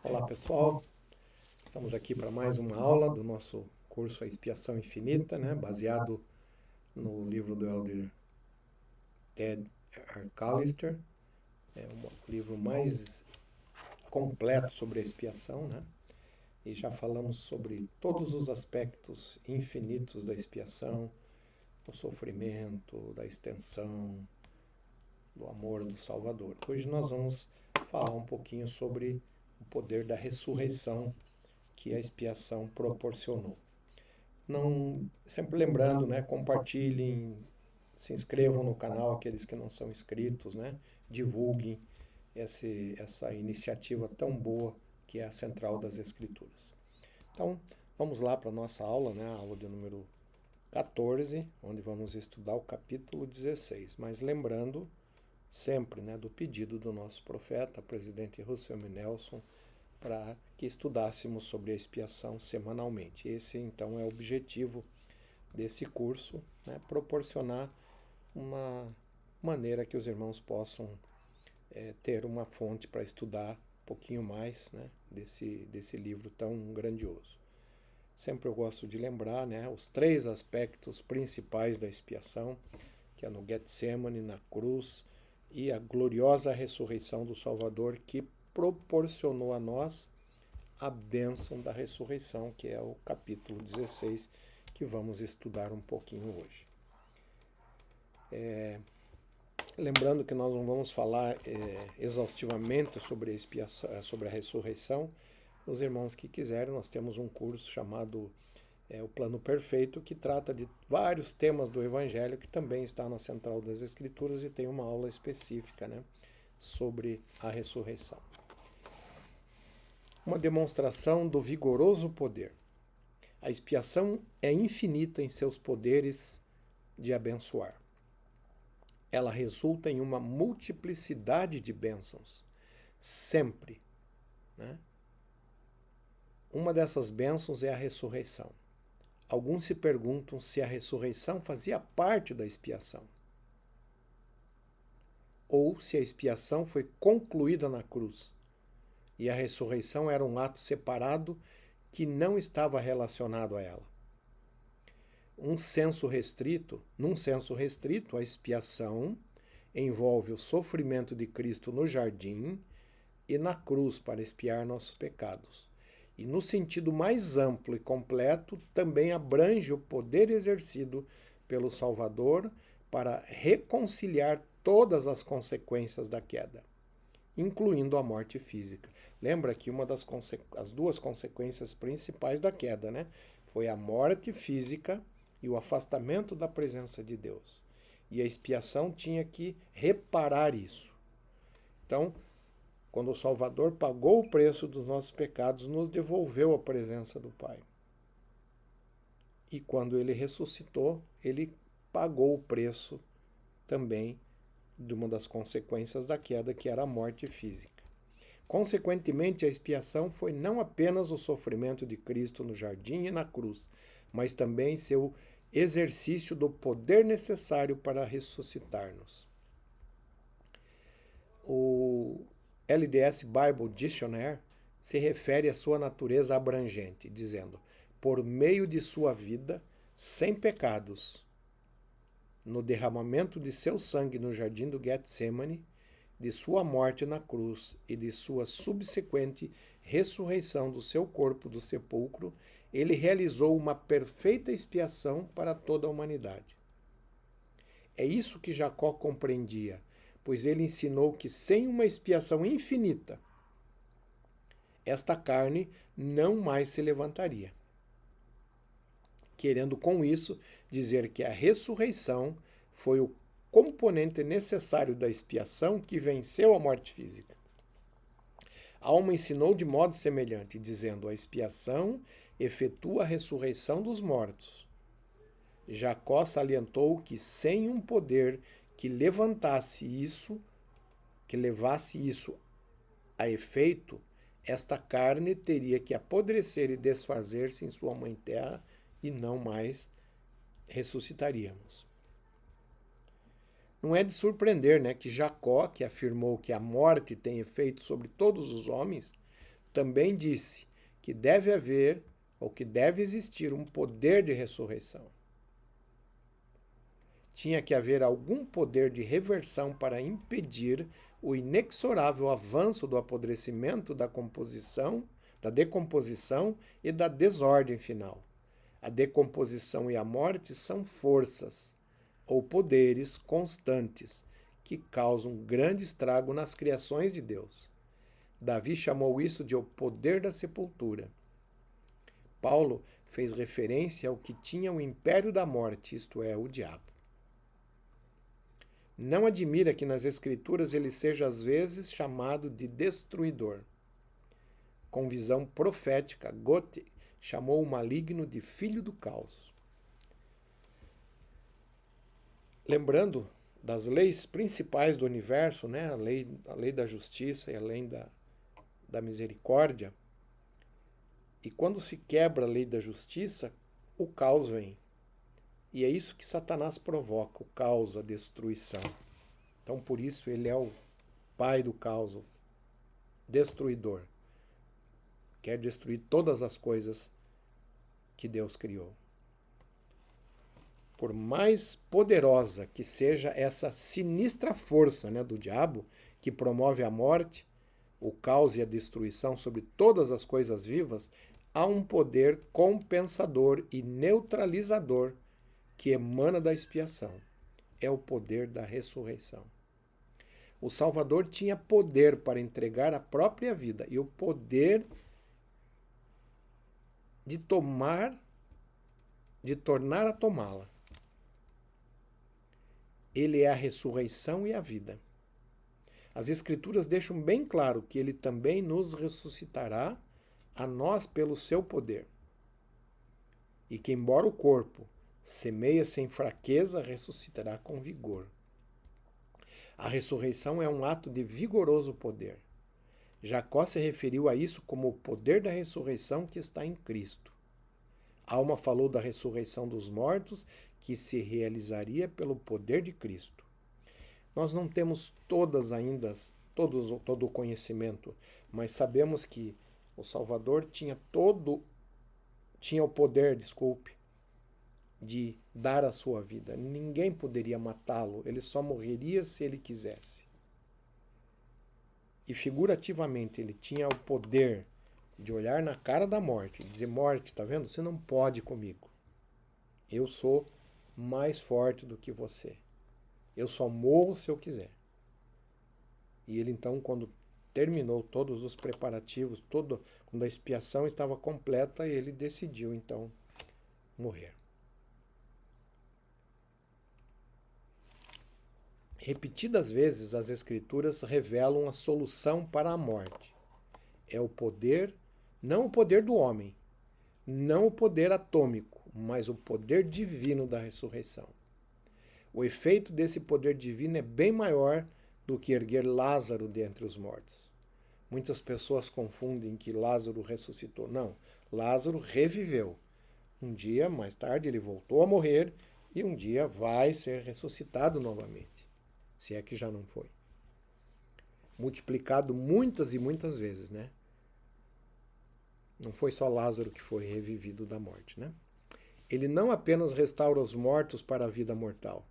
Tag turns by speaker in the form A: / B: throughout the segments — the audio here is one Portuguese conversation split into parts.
A: Olá pessoal, estamos aqui para mais uma aula do nosso curso A Expiação Infinita, né? Baseado no livro do Elder Ted Arcalister, é o livro mais completo sobre a expiação, né? E já falamos sobre todos os aspectos infinitos da expiação, do sofrimento, da extensão, do amor do Salvador. Hoje nós vamos falar um pouquinho sobre o poder da ressurreição que a expiação proporcionou. Não, sempre lembrando, né, compartilhem, se inscrevam no canal aqueles que não são inscritos, né, divulguem essa iniciativa tão boa que é a Central das Escrituras. Então, vamos lá para a nossa aula, né, a aula de número 14, onde vamos estudar o capítulo 16. Mas lembrando sempre, né, do pedido do nosso profeta, presidente Russell M. Nelson, para que estudássemos sobre a expiação semanalmente. Esse, então, é o objetivo desse curso, né? Proporcionar uma maneira que os irmãos possam ter uma fonte para estudar um pouquinho mais, né? desse livro tão grandioso. Sempre eu gosto de lembrar, né, os 3 aspectos principais da expiação, que é no Getsemane, na cruz, e a gloriosa ressurreição do Salvador, que proporcionou a nós a bênção da ressurreição, que é o capítulo 16, que vamos estudar um pouquinho hoje. Lembrando que nós não vamos falar exaustivamente sobre a expiação, sobre a ressurreição. Os irmãos que quiserem, nós temos um curso chamado o Plano Perfeito, que trata de vários temas do Evangelho, que também está na Central das Escrituras e tem uma aula específica, né, sobre a ressurreição. Uma demonstração do vigoroso poder. A expiação é infinita em seus poderes de abençoar. Ela resulta em uma multiplicidade de bênçãos, sempre, né? Uma dessas bênçãos é a ressurreição. Alguns se perguntam se a ressurreição fazia parte da expiação, ou se a expiação foi concluída na cruz e a ressurreição era um ato separado que não estava relacionado a ela. Num senso restrito, a expiação envolve o sofrimento de Cristo no jardim e na cruz para expiar nossos pecados. E no sentido mais amplo e completo, também abrange o poder exercido pelo Salvador para reconciliar todas as consequências da queda, incluindo a morte física. Lembra que as 2 consequências principais da queda, né, foi a morte física e o afastamento da presença de Deus. E a expiação tinha que reparar isso. Então, quando o Salvador pagou o preço dos nossos pecados, nos devolveu a presença do Pai. E quando ele ressuscitou, ele pagou o preço também de uma das consequências da queda, que era a morte física. Consequentemente, a expiação foi não apenas o sofrimento de Cristo no jardim e na cruz, mas também seu exercício do poder necessário para ressuscitar-nos. O LDS Bible Dictionary se refere à sua natureza abrangente, dizendo: por meio de sua vida, sem pecados, no derramamento de seu sangue no jardim do Getsemane, de sua morte na cruz e de sua subsequente ressurreição do seu corpo do sepulcro, ele realizou uma perfeita expiação para toda a humanidade. É isso que Jacó compreendia, pois ele ensinou que sem uma expiação infinita, esta carne não mais se levantaria. Querendo com isso dizer que a ressurreição foi o componente necessário da expiação que venceu a morte física. Alma ensinou de modo semelhante, dizendo: a expiação efetua a ressurreição dos mortos. Jacó salientou que sem um poder que levasse isso a efeito, esta carne teria que apodrecer e desfazer-se em sua mãe terra e não mais ressuscitaríamos. Não é de surpreender, né, que Jacó, que afirmou que a morte tem efeito sobre todos os homens, também disse que deve haver ou que deve existir um poder de ressurreição. Tinha que haver algum poder de reversão para impedir o inexorável avanço do apodrecimento, da decomposição e da desordem final. A decomposição e a morte são forças ou poderes constantes que causam grande estrago nas criações de Deus. Davi chamou isso de o poder da sepultura. Paulo fez referência ao que tinha o império da morte, isto é, o diabo. Não admira que nas Escrituras ele seja às vezes chamado de destruidor. Com visão profética, Goethe chamou o maligno de filho do caos. Lembrando das leis principais do universo, né? a lei da justiça e a lei da misericórdia, e quando se quebra a lei da justiça, o caos vem. E é isso que Satanás provoca, o caos, a destruição. Então, por isso, ele é o pai do caos, o destruidor. Quer destruir todas as coisas que Deus criou. Por mais poderosa que seja essa sinistra força, né, do diabo, que promove a morte, o caos e a destruição sobre todas as coisas vivas, há um poder compensador e neutralizador que emana da expiação. É o poder da ressurreição. O Salvador tinha poder para entregar a própria vida e o poder de tornar a tomá-la. Ele é a ressurreição e a vida. As Escrituras deixam bem claro que ele também nos ressuscitará a nós pelo seu poder. E que, embora o corpo semeia sem fraqueza, ressuscitará com vigor. A ressurreição é um ato de vigoroso poder. Jacó se referiu a isso como o poder da ressurreição que está em Cristo. Alma falou da ressurreição dos mortos, que se realizaria pelo poder de Cristo. Nós não temos todo o conhecimento, mas sabemos que o Salvador tinha o poder, de dar a sua vida. Ninguém poderia matá-lo, ele só morreria se ele quisesse. E figurativamente ele tinha o poder de olhar na cara da morte e dizer: morte, tá vendo? Você não pode comigo. Eu sou mais forte do que você. Eu só morro se eu quiser. E ele então, quando terminou todos os preparativos, quando a expiação estava completa, ele decidiu então morrer. Repetidas vezes as Escrituras revelam a solução para a morte. É o poder, não o poder do homem, não o poder atômico, mas o poder divino da ressurreição. O efeito desse poder divino é bem maior do que erguer Lázaro dentre os mortos. Muitas pessoas confundem que Lázaro ressuscitou. Não, Lázaro reviveu. Um dia, mais tarde, ele voltou a morrer e um dia vai ser ressuscitado novamente. Se é que já não foi. Multiplicado muitas e muitas vezes, né? Não foi só Lázaro que foi revivido da morte, né? Ele não apenas restaura os mortos para a vida mortal.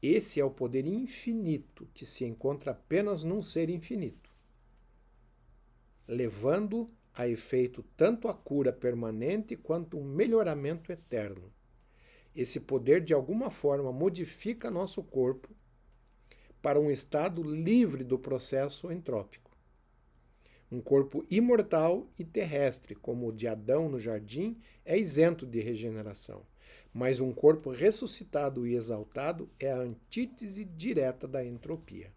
A: Esse é o poder infinito que se encontra apenas num ser infinito, levando a efeito tanto a cura permanente quanto um melhoramento eterno. Esse poder, de alguma forma, modifica nosso corpo para um estado livre do processo entrópico. Um corpo imortal e terrestre, como o de Adão no jardim, é isento de regeneração. Mas um corpo ressuscitado e exaltado é a antítese direta da entropia.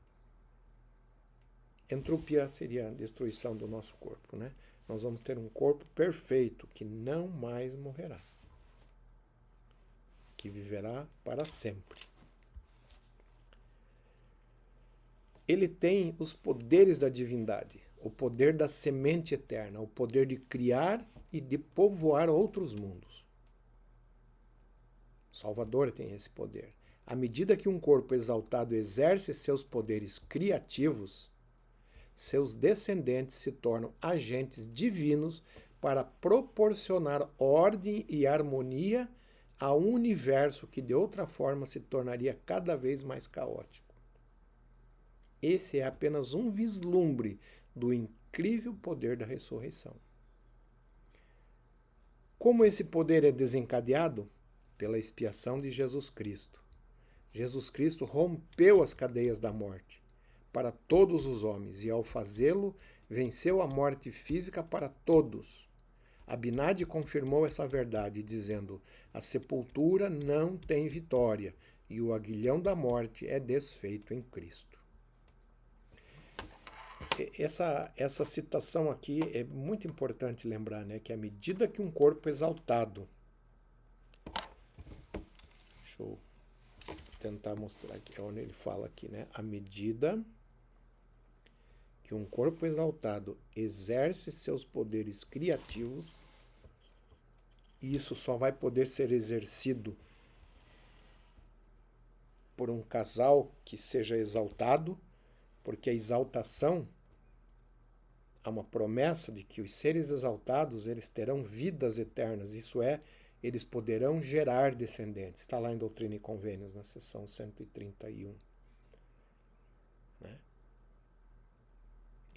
A: Entropia seria a destruição do nosso corpo, né? Nós vamos ter um corpo perfeito que não mais morrerá, que viverá para sempre. Ele tem os poderes da divindade, o poder da semente eterna, o poder de criar e de povoar outros mundos. O Salvador tem esse poder. À medida que um corpo exaltado exerce seus poderes criativos, seus descendentes se tornam agentes divinos para proporcionar ordem e harmonia a um universo que de outra forma se tornaria cada vez mais caótico. Esse é apenas um vislumbre do incrível poder da ressurreição. Como esse poder é desencadeado? Pela expiação de Jesus Cristo. Jesus Cristo rompeu as cadeias da morte para todos os homens e, ao fazê-lo, venceu a morte física para todos. Abinadi confirmou essa verdade, dizendo: a sepultura não tem vitória e o aguilhão da morte é desfeito em Cristo. Essa citação aqui é muito importante lembrar, né? Que à medida que um corpo exaltado... Deixa eu tentar mostrar aqui, é onde ele fala aqui, né? À medida que um corpo exaltado exerce seus poderes criativos, e isso só vai poder ser exercido por um casal que seja exaltado, porque a exaltação, há uma promessa de que os seres exaltados eles terão vidas eternas, isso é, eles poderão gerar descendentes. Está lá em Doutrina e Convênios, na seção 131. Né?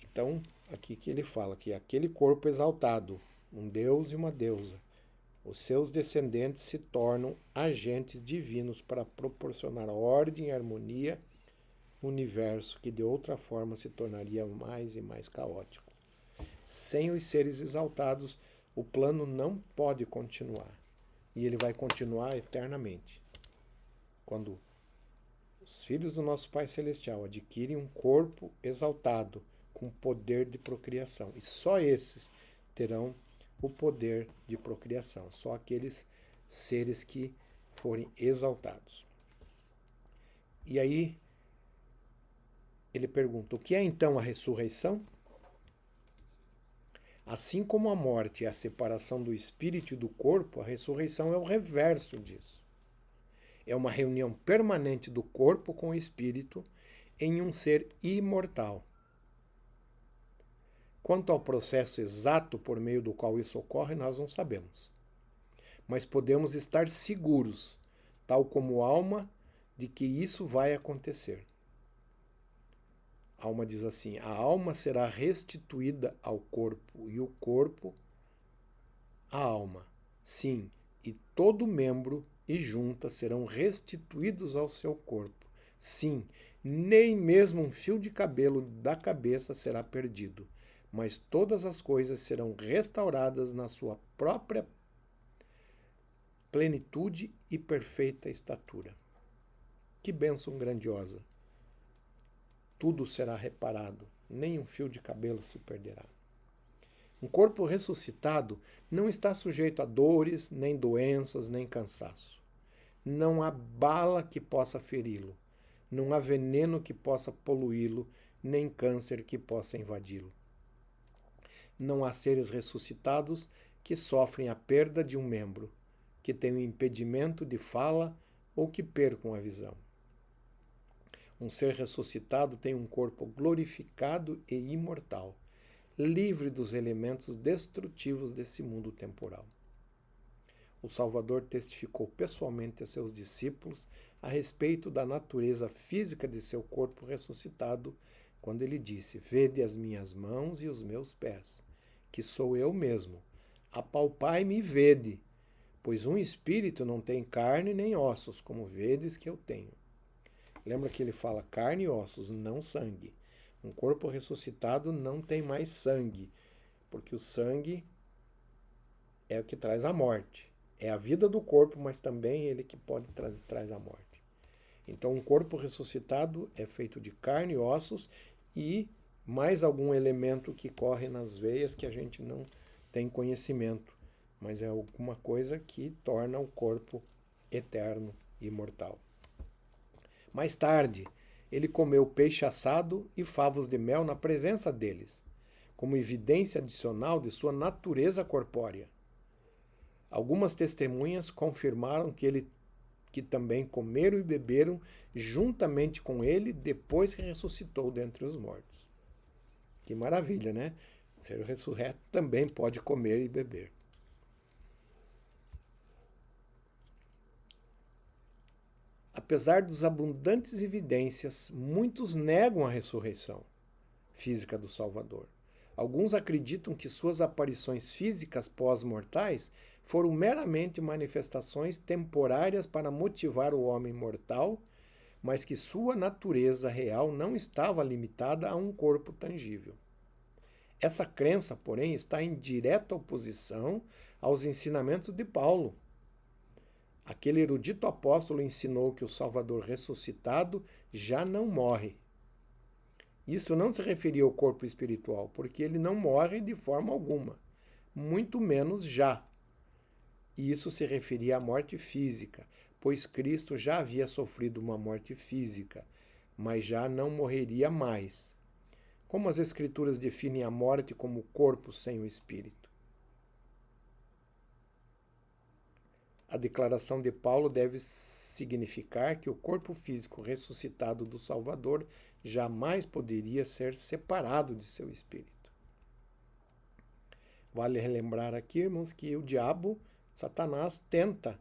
A: Então, aqui que ele fala que aquele corpo exaltado, um deus e uma deusa, os seus descendentes se tornam agentes divinos para proporcionar ordem e harmonia no universo que de outra forma se tornaria mais e mais caótico. Sem os seres exaltados, o plano não pode continuar. E ele vai continuar eternamente. Quando os filhos do nosso Pai Celestial adquirem um corpo exaltado com poder de procriação. E só esses terão o poder de procriação. Só aqueles seres que forem exaltados. E aí, ele pergunta, o que é então a ressurreição? Assim como a morte é a separação do espírito e do corpo, a ressurreição é o reverso disso. É uma reunião permanente do corpo com o espírito em um ser imortal. Quanto ao processo exato por meio do qual isso ocorre, nós não sabemos. Mas podemos estar seguros, tal como alma, de que isso vai acontecer. A alma diz assim, a alma será restituída ao corpo e o corpo à alma. Sim, e todo membro e junta serão restituídos ao seu corpo. Sim, nem mesmo um fio de cabelo da cabeça será perdido, mas todas as coisas serão restauradas na sua própria plenitude e perfeita estatura. Que bênção grandiosa! Tudo será reparado, nem um fio de cabelo se perderá. Um corpo ressuscitado não está sujeito a dores, nem doenças, nem cansaço. Não há bala que possa feri-lo, não há veneno que possa poluí-lo, nem câncer que possa invadi-lo. Não há seres ressuscitados que sofrem a perda de um membro, que tenham impedimento de fala ou que percam a visão. Um ser ressuscitado tem um corpo glorificado e imortal, livre dos elementos destrutivos desse mundo temporal. O Salvador testificou pessoalmente a seus discípulos a respeito da natureza física de seu corpo ressuscitado, quando ele disse, vede as minhas mãos e os meus pés, que sou eu mesmo. Apalpai-me e vede, pois um espírito não tem carne nem ossos, como vedes que eu tenho. Lembra que ele fala carne e ossos, não sangue. Um corpo ressuscitado não tem mais sangue, porque o sangue é o que traz a morte. É a vida do corpo, mas também ele que pode traz a morte. Então, um corpo ressuscitado é feito de carne e ossos e mais algum elemento que corre nas veias que a gente não tem conhecimento, mas é alguma coisa que torna o corpo eterno e imortal. Mais tarde, ele comeu peixe assado e favos de mel na presença deles, como evidência adicional de sua natureza corpórea. Algumas testemunhas confirmaram que também comeram e beberam juntamente com ele depois que ressuscitou dentre os mortos. Que maravilha, né? Ser ressurreto também pode comer e beber. Apesar das abundantes evidências, muitos negam a ressurreição física do Salvador. Alguns acreditam que suas aparições físicas pós-mortais foram meramente manifestações temporárias para motivar o homem mortal, mas que sua natureza real não estava limitada a um corpo tangível. Essa crença, porém, está em direta oposição aos ensinamentos de Paulo. Aquele erudito apóstolo ensinou que o Salvador ressuscitado já não morre. Isto não se referia ao corpo espiritual, porque ele não morre de forma alguma, muito menos já. E isso se referia à morte física, pois Cristo já havia sofrido uma morte física, mas já não morreria mais. Como as Escrituras definem a morte como o corpo sem o espírito? A declaração de Paulo deve significar que o corpo físico ressuscitado do Salvador jamais poderia ser separado de seu espírito. Vale relembrar aqui, irmãos, que o diabo, Satanás, tenta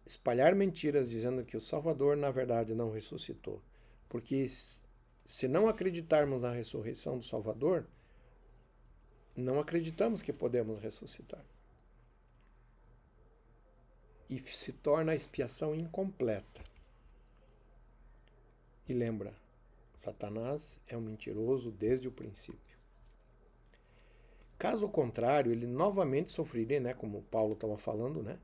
A: espalhar mentiras dizendo que o Salvador, na verdade, não ressuscitou. Porque se não acreditarmos na ressurreição do Salvador, não acreditamos que podemos ressuscitar. E se torna a expiação incompleta. E lembra, Satanás é um mentiroso desde o princípio. Caso contrário, ele novamente sofreria, né, como Paulo estava falando, né?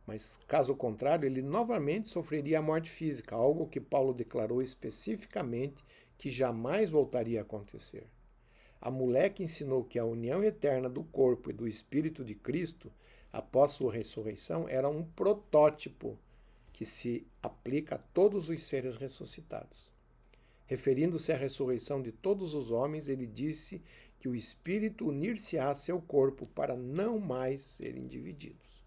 A: Mas caso contrário, ele novamente sofreria a morte física, algo que Paulo declarou especificamente que jamais voltaria a acontecer. A mulher que ensinou que a união eterna do corpo e do espírito de Cristo após sua ressurreição era um protótipo que se aplica a todos os seres ressuscitados. Referindo-se à ressurreição de todos os homens, ele disse que o espírito unir-se-á a seu corpo para não mais serem divididos.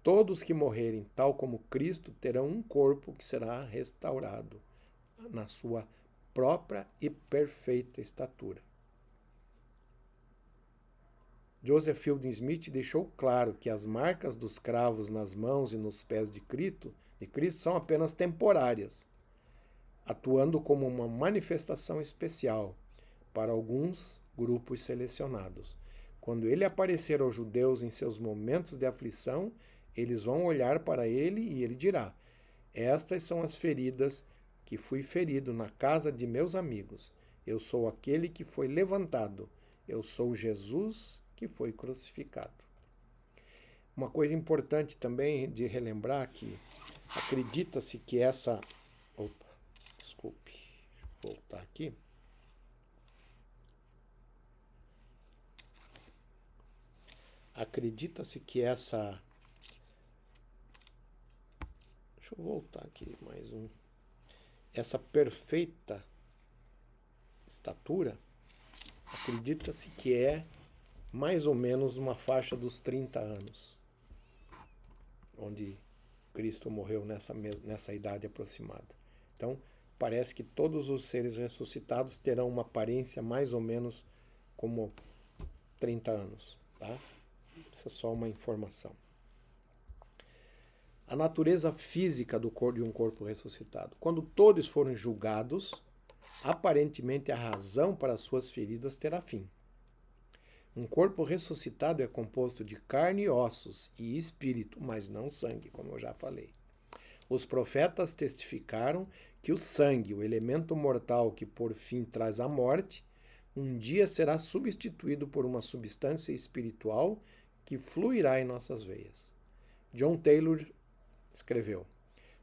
A: Todos que morrerem, tal como Cristo, terão um corpo que será restaurado na sua própria e perfeita estatura. Joseph Fielding Smith deixou claro que as marcas dos cravos nas mãos e nos pés de Cristo são apenas temporárias, atuando como uma manifestação especial para alguns grupos selecionados. Quando ele aparecer aos judeus em seus momentos de aflição, eles vão olhar para ele e ele dirá: estas são as feridas que fui ferido na casa de meus amigos. Eu sou aquele que foi levantado. Eu sou Jesus que foi crucificado. Uma coisa importante também de relembrar que acredita-se que essa... Opa, desculpe, deixa eu voltar aqui. Acredita-se que essa... Deixa eu voltar aqui mais um. Essa perfeita estatura, acredita-se que é mais ou menos uma faixa dos 30 anos, onde Cristo morreu nessa idade aproximada. Então, parece que todos os seres ressuscitados terão uma aparência mais ou menos como 30 anos. Tá? Isso é só uma informação. A natureza física do corpo de um corpo ressuscitado. Quando todos forem julgados, aparentemente a razão para suas feridas terá fim. Um corpo ressuscitado é composto de carne e ossos e espírito, mas não sangue, como eu já falei. Os profetas testificaram que o sangue, o elemento mortal que por fim traz a morte, um dia será substituído por uma substância espiritual que fluirá em nossas veias. John Taylor escreveu: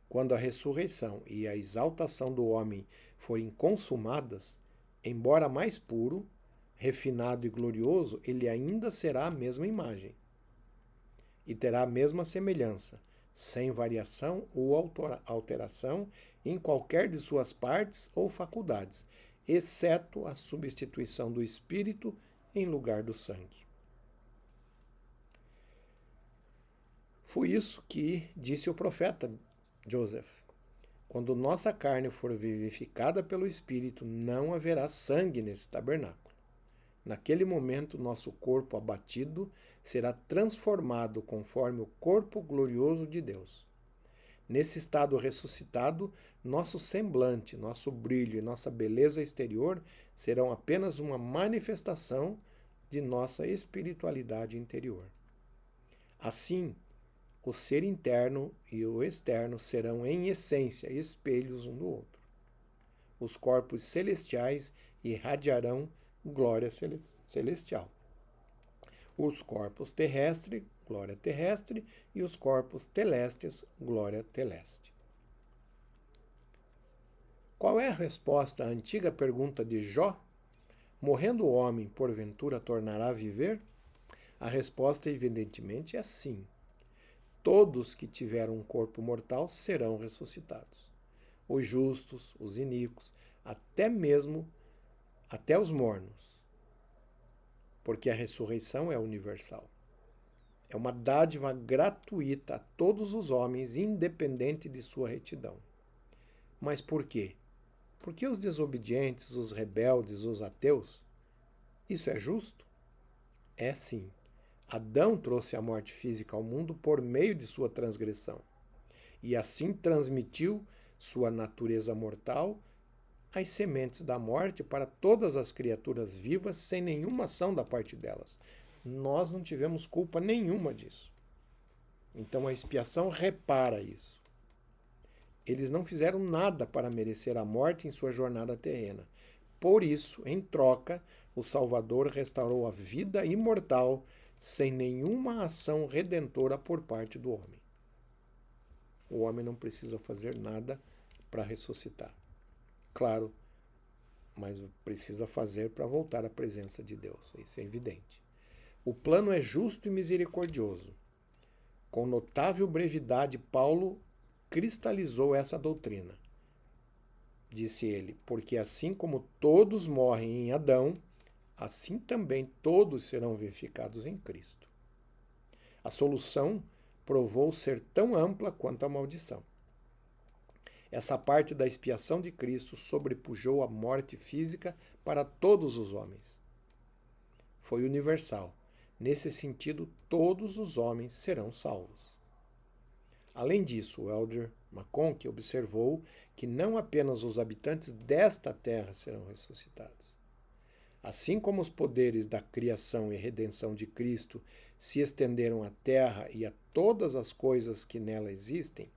A: quando a ressurreição e a exaltação do homem forem consumadas, embora mais puro, refinado e glorioso, ele ainda será a mesma imagem e terá a mesma semelhança, sem variação ou alteração em qualquer de suas partes ou faculdades, exceto a substituição do espírito em lugar do sangue. Foi isso que disse o profeta Joseph. Quando nossa carne for vivificada pelo Espírito, não haverá sangue nesse tabernáculo. Naquele momento, nosso corpo abatido será transformado conforme o corpo glorioso de Deus. Nesse estado ressuscitado, nosso semblante, nosso brilho e nossa beleza exterior serão apenas uma manifestação de nossa espiritualidade interior. Assim, o ser interno e o externo serão, em essência, espelhos um do outro. Os corpos celestiais irradiarão glória celestial. Os corpos terrestres, glória terrestre, e os corpos telestes, glória teleste. Qual é a resposta à antiga pergunta de Jó? Morrendo o homem, porventura tornará a viver? A resposta, evidentemente, é sim. Todos que tiveram um corpo mortal serão ressuscitados. Os justos, os iníquos, até os mornos. Porque a ressurreição é universal. É uma dádiva gratuita a todos os homens, independente de sua retidão. Mas por quê? Porque os desobedientes, os rebeldes, os ateus, isso é justo? É sim. Adão trouxe a morte física ao mundo por meio de sua transgressão, e assim transmitiu sua natureza mortal às sementes da morte para todas as criaturas vivas sem nenhuma ação da parte delas. Nós não tivemos culpa nenhuma disso. Então a expiação repara isso. Eles não fizeram nada para merecer a morte em sua jornada terrena. Por isso, em troca, o Salvador restaurou a vida imortal sem nenhuma ação redentora por parte do homem. O homem não precisa fazer nada para ressuscitar. Claro, mas precisa fazer para voltar à presença de Deus. Isso é evidente. O plano é justo e misericordioso. Com notável brevidade, Paulo cristalizou essa doutrina. Disse ele, porque assim como todos morrem em Adão, assim também todos serão vivificados em Cristo. A solução provou ser tão ampla quanto a maldição. Essa parte da expiação de Cristo sobrepujou a morte física para todos os homens. Foi universal. Nesse sentido, todos os homens serão salvos. Além disso, o elder McConkie observou que não apenas os habitantes desta terra serão ressuscitados. Assim como os poderes da criação e redenção de Cristo se estenderam à terra e a todas as coisas que nela existem,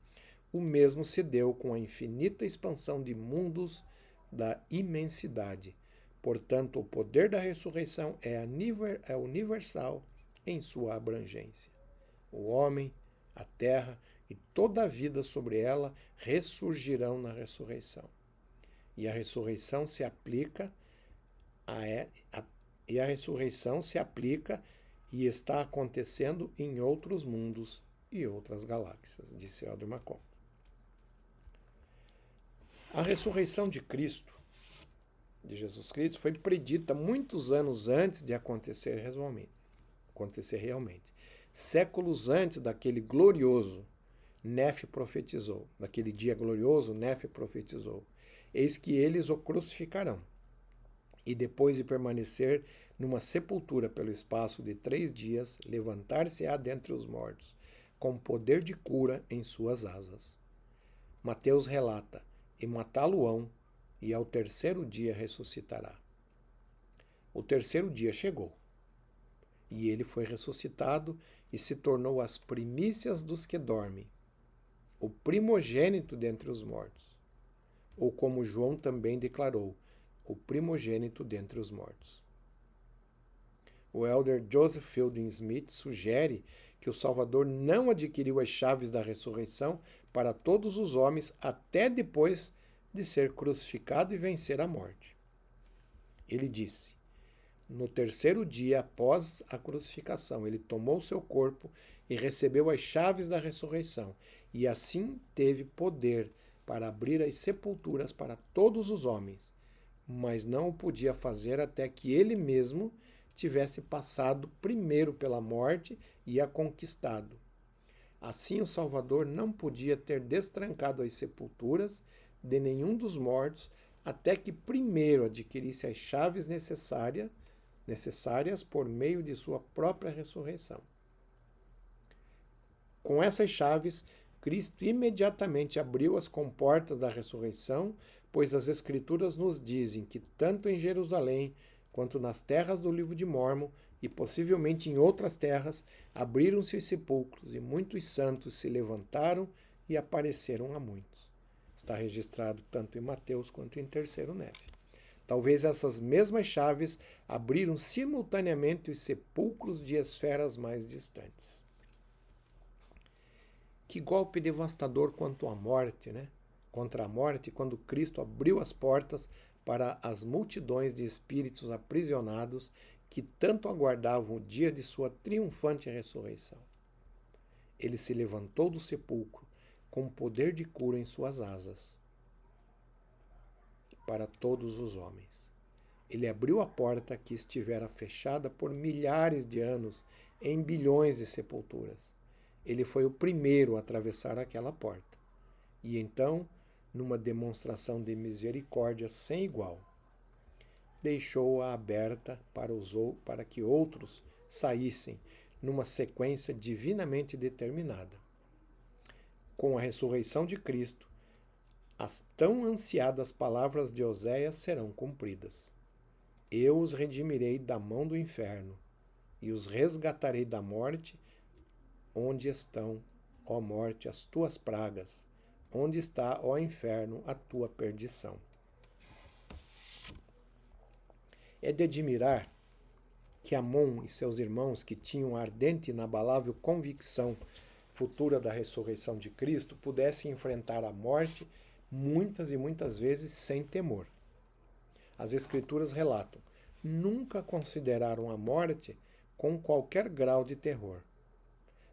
A: o mesmo se deu com a infinita expansão de mundos da imensidade. Portanto, o poder da ressurreição é universal em sua abrangência. O homem, a terra e toda a vida sobre ela ressurgirão na ressurreição. E a ressurreição se aplica e está acontecendo em outros mundos e outras galáxias, disse Elder McConkie. A ressurreição de Cristo, de Jesus Cristo, foi predita muitos anos antes de acontecer realmente. Séculos antes daquele glorioso, Nefe profetizou. Daquele dia glorioso, Nefe profetizou. Eis que eles o crucificarão. E depois de permanecer numa sepultura pelo espaço de 3 dias, levantar-se-á dentre os mortos, com poder de cura em suas asas. Mateus relata, e matá-lo-ão, e ao terceiro dia ressuscitará. O terceiro dia chegou, e ele foi ressuscitado e se tornou as primícias dos que dormem, o primogênito dentre os mortos, ou como João também declarou, o primogênito dentre os mortos. O elder Joseph Fielding Smith sugere que o Salvador não adquiriu as chaves da ressurreição para todos os homens até depois de ser crucificado e vencer a morte. Ele disse, no terceiro dia após a crucificação, ele tomou seu corpo e recebeu as chaves da ressurreição, e assim teve poder para abrir as sepulturas para todos os homens, mas não o podia fazer até que ele mesmo tivesse passado primeiro pela morte e a conquistado. Assim, o Salvador não podia ter destrancado as sepulturas de nenhum dos mortos até que primeiro adquirisse as chaves necessárias por meio de sua própria ressurreição. Com essas chaves, Cristo imediatamente abriu as comportas da ressurreição, pois as Escrituras nos dizem que tanto em Jerusalém quanto nas terras do livro de Mórmon e possivelmente em outras terras, abriram-se os sepulcros e muitos santos se levantaram e apareceram a muitos. Está registrado tanto em Mateus quanto em 3º Neve. Talvez essas mesmas chaves abriram simultaneamente os sepulcros de esferas mais distantes. Que golpe devastador quanto à morte, né? Contra a morte, quando Cristo abriu as portas para as multidões de espíritos aprisionados que tanto aguardavam o dia de sua triunfante ressurreição. Ele se levantou do sepulcro com poder de cura em suas asas para todos os homens. Ele abriu a porta que estivera fechada por milhares de anos em bilhões de sepulturas. Ele foi o primeiro a atravessar aquela porta. E então, numa demonstração de misericórdia sem igual, deixou-a aberta para que outros saíssem numa sequência divinamente determinada. Com a ressurreição de Cristo, as tão ansiadas palavras de Oséias serão cumpridas. Eu os redimirei da mão do inferno e os resgatarei da morte. Onde estão, ó morte, as tuas pragas? Onde está, ó inferno, a tua perdição? É de admirar que Amon e seus irmãos, que tinham a ardente e inabalável convicção futura da ressurreição de Cristo, pudessem enfrentar a morte muitas e muitas vezes sem temor. As Escrituras relatam: nunca consideraram a morte com qualquer grau de terror.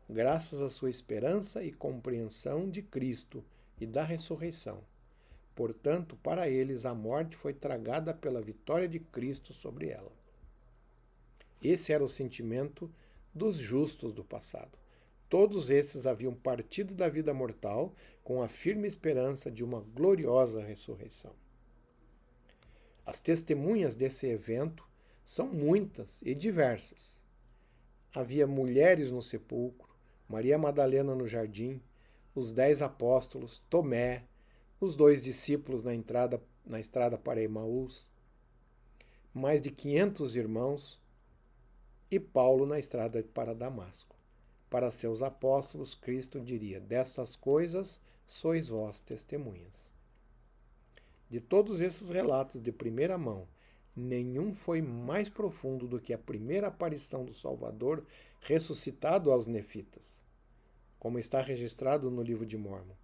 A: Graças à sua esperança e compreensão de Cristo e da ressurreição. Portanto, para eles, a morte foi tragada pela vitória de Cristo sobre ela. Esse era o sentimento dos justos do passado. Todos esses haviam partido da vida mortal com a firme esperança de uma gloriosa ressurreição. As testemunhas desse evento são muitas e diversas. Havia mulheres no sepulcro, Maria Madalena no jardim, os 10 apóstolos, Tomé, os 2 discípulos na estrada para Emaús, mais de 500 irmãos e Paulo na estrada para Damasco. Para seus apóstolos, Cristo diria: dessas coisas sois vós testemunhas. De todos esses relatos de primeira mão, nenhum foi mais profundo do que a primeira aparição do Salvador ressuscitado aos nefitas. Como está registrado no livro de Mórmon,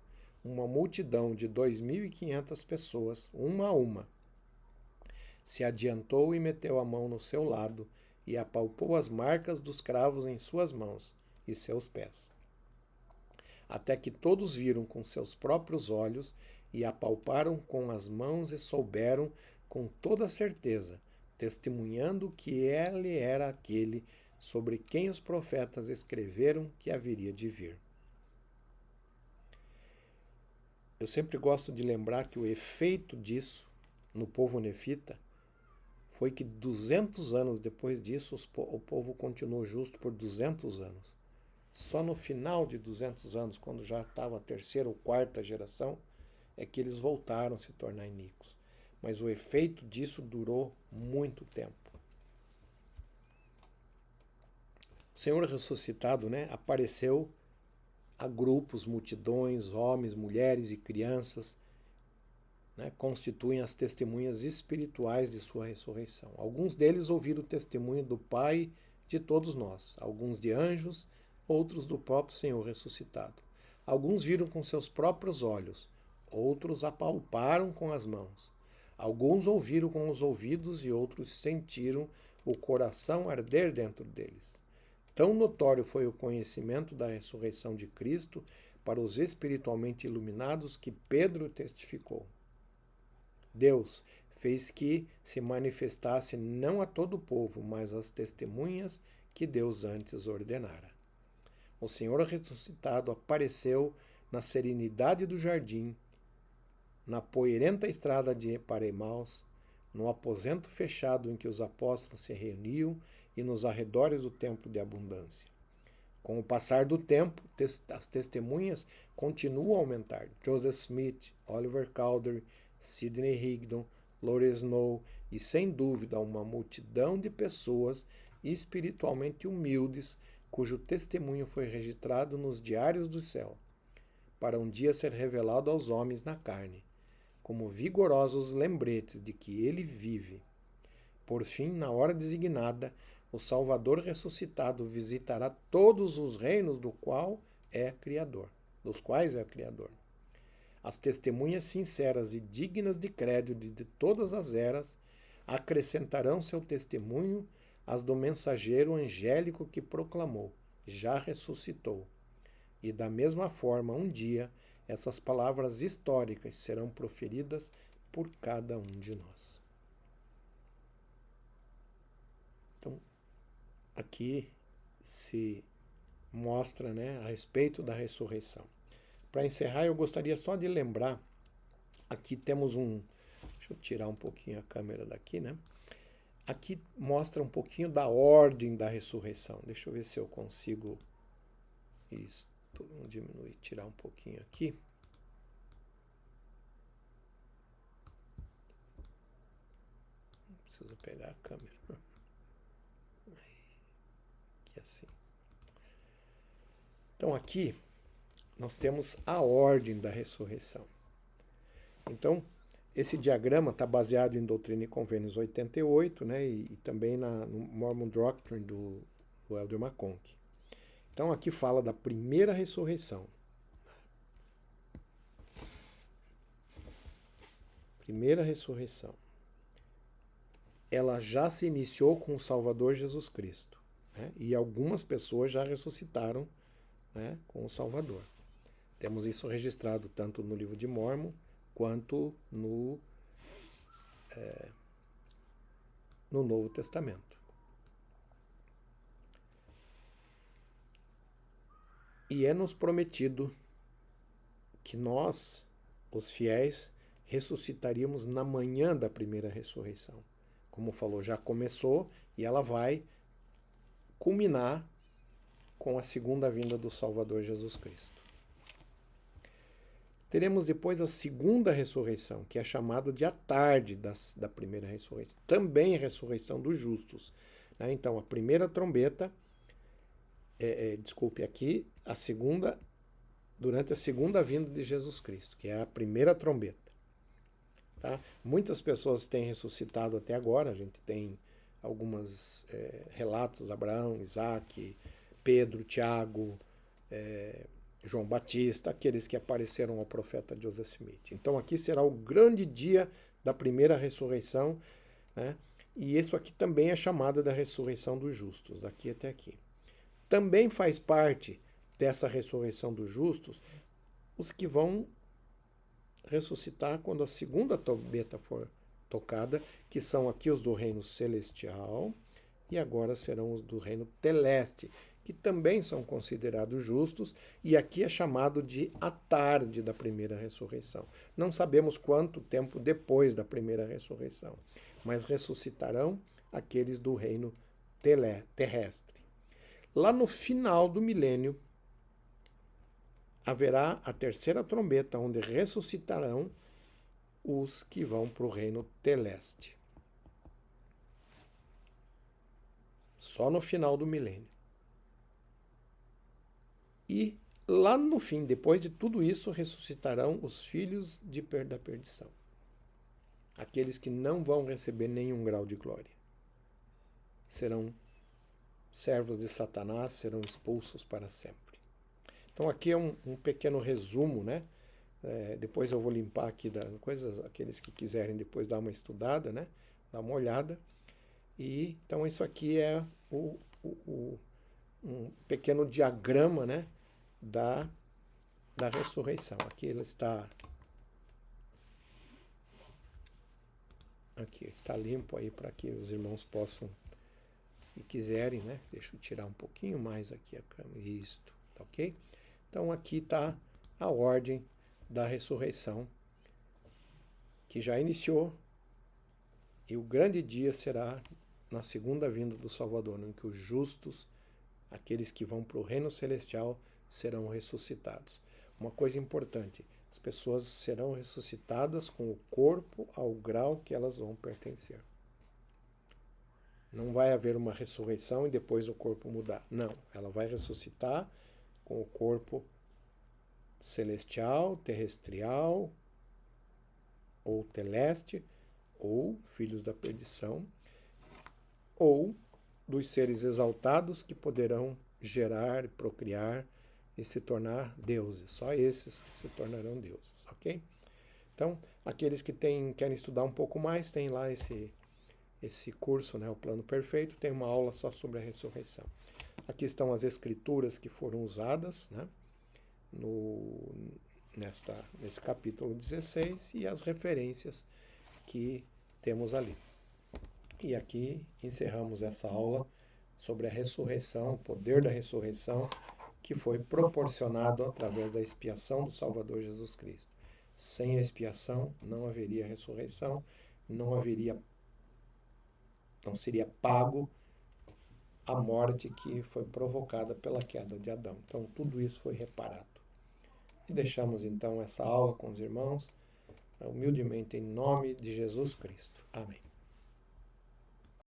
A: uma multidão de 2.500 pessoas, uma a uma, se adiantou e meteu a mão no seu lado e apalpou as marcas dos cravos em suas mãos e seus pés. Até que todos viram com seus próprios olhos e apalparam com as mãos e souberam com toda certeza, testemunhando que ele era aquele sobre quem os profetas escreveram que haveria de vir. Eu sempre gosto de lembrar que o efeito disso no povo nefita foi que 200 anos depois disso o povo continuou justo por 200 anos. Só no final de 200 anos, quando já estava a terceira ou quarta geração, é que eles voltaram a se tornar iníquos. Mas o efeito disso durou muito tempo. O Senhor ressuscitado, apareceu a grupos, multidões, homens, mulheres e crianças, constituem as testemunhas espirituais de sua ressurreição. Alguns deles ouviram o testemunho do Pai de todos nós, alguns de anjos, outros do próprio Senhor ressuscitado. Alguns viram com seus próprios olhos, outros apalparam com as mãos. Alguns ouviram com os ouvidos e outros sentiram o coração arder dentro deles. Tão notório foi o conhecimento da ressurreição de Cristo para os espiritualmente iluminados que Pedro testificou. Deus fez que se manifestasse não a todo o povo, mas às testemunhas que Deus antes ordenara. o Senhor ressuscitado apareceu na serenidade do jardim, na poeirenta estrada para Emaús, no aposento fechado em que os apóstolos se reuniam e nos arredores do templo de abundância. Com o passar do tempo, as testemunhas continuam a aumentar. Joseph Smith, Oliver Cowdery, Sidney Rigdon, Lori Snow e, sem dúvida, uma multidão de pessoas espiritualmente humildes cujo testemunho foi registrado nos diários do céu, para um dia ser revelado aos homens na carne, como vigorosos lembretes de que ele vive. Por fim, na hora designada, o Salvador ressuscitado visitará todos os reinos dos quais é Criador. As testemunhas sinceras e dignas de crédito de todas as eras acrescentarão seu testemunho às do mensageiro angélico que proclamou: já ressuscitou. E da mesma forma, um dia, essas palavras históricas serão proferidas por cada um de nós. Então, aqui se mostra, né, a respeito da ressurreição. Para encerrar, eu gostaria só de lembrar, aqui temos deixa eu tirar um pouquinho a câmera daqui, né? Aqui mostra um pouquinho da ordem da ressurreição. Deixa eu ver se eu consigo diminuir, tirar um pouquinho aqui. Preciso pegar a câmera. Aqui assim. Então aqui nós temos a ordem da ressurreição. Então, esse diagrama está baseado em Doutrina e Convênios 88, né, e também no Mormon Doctrine do Elder McConkie. Então, aqui fala da primeira ressurreição. Primeira ressurreição. Ela já se iniciou com o Salvador Jesus Cristo, né, e algumas pessoas já ressuscitaram, né, com o Salvador. Temos isso registrado tanto no livro de Mormon quanto no Novo Testamento. E é-nos prometido que nós, os fiéis, ressuscitaríamos na manhã da primeira ressurreição. Como falou, já começou e ela vai culminar com a segunda vinda do Salvador Jesus Cristo. Teremos depois a segunda ressurreição, que é chamada de a tarde da primeira ressurreição. Também a ressurreição dos justos, né? Então, a primeira trombeta, aqui, a segunda, durante a segunda vinda de Jesus Cristo, que é a primeira trombeta. Tá? Muitas pessoas têm ressuscitado até agora, a gente tem alguns relatos, Abraão, Isaac, Pedro, Tiago, João Batista, aqueles que apareceram ao profeta Joseph Smith. Então aqui será o grande dia da primeira ressurreição, né? E isso aqui também é chamada da ressurreição dos justos, daqui até aqui. Também faz parte dessa ressurreição dos justos os que vão ressuscitar quando a segunda trombeta for tocada, que são aqui os do reino celestial, e agora serão os do reino teleste, que também são considerados justos, e aqui é chamado de a tarde da primeira ressurreição. Não sabemos quanto tempo depois da primeira ressurreição, mas ressuscitarão aqueles do reino terrestre. Lá no final do milênio, haverá a terceira trombeta, onde ressuscitarão os que vão para o reino teleste. Só no final do milênio. E lá no fim, depois de tudo isso, ressuscitarão os filhos da perdição. Aqueles que não vão receber nenhum grau de glória. Serão servos de Satanás, serão expulsos para sempre. Então aqui é um pequeno resumo, né? Depois eu vou limpar aqui das coisas, aqueles que quiserem depois dar uma estudada, né? Dar uma olhada. E então isso aqui é um pequeno diagrama, né? Da ressurreição. Aqui ele está limpo aí para que os irmãos possam, e quiserem, né? Deixa eu tirar um pouquinho mais aqui a câmera. Isto, tá ok? Então aqui está a ordem da ressurreição, que já iniciou, e o grande dia será na segunda vinda do Salvador, em que os justos, aqueles que vão para o reino celestial, serão ressuscitados. Uma coisa importante, as pessoas serão ressuscitadas com o corpo ao grau que elas vão pertencer. Não vai haver uma ressurreição e depois o corpo mudar. Não, ela vai ressuscitar com o corpo celestial, terrestrial, ou teleste, ou filhos da perdição, ou dos seres exaltados que poderão gerar, procriar e se tornar deuses. Só esses que se tornarão deuses, ok? Então, aqueles que querem estudar um pouco mais, tem lá esse curso, né, o Plano Perfeito, tem uma aula só sobre a ressurreição. Aqui estão as escrituras que foram usadas, né, nesse capítulo 16 e as referências que temos ali. E aqui encerramos essa aula sobre a ressurreição, o poder da ressurreição, que foi proporcionado através da expiação do Salvador Jesus Cristo. Sem a expiação não haveria ressurreição, não seria pago a morte que foi provocada pela queda de Adão. Então tudo isso foi reparado. E deixamos então essa aula com os irmãos, humildemente em nome de Jesus Cristo. Amém.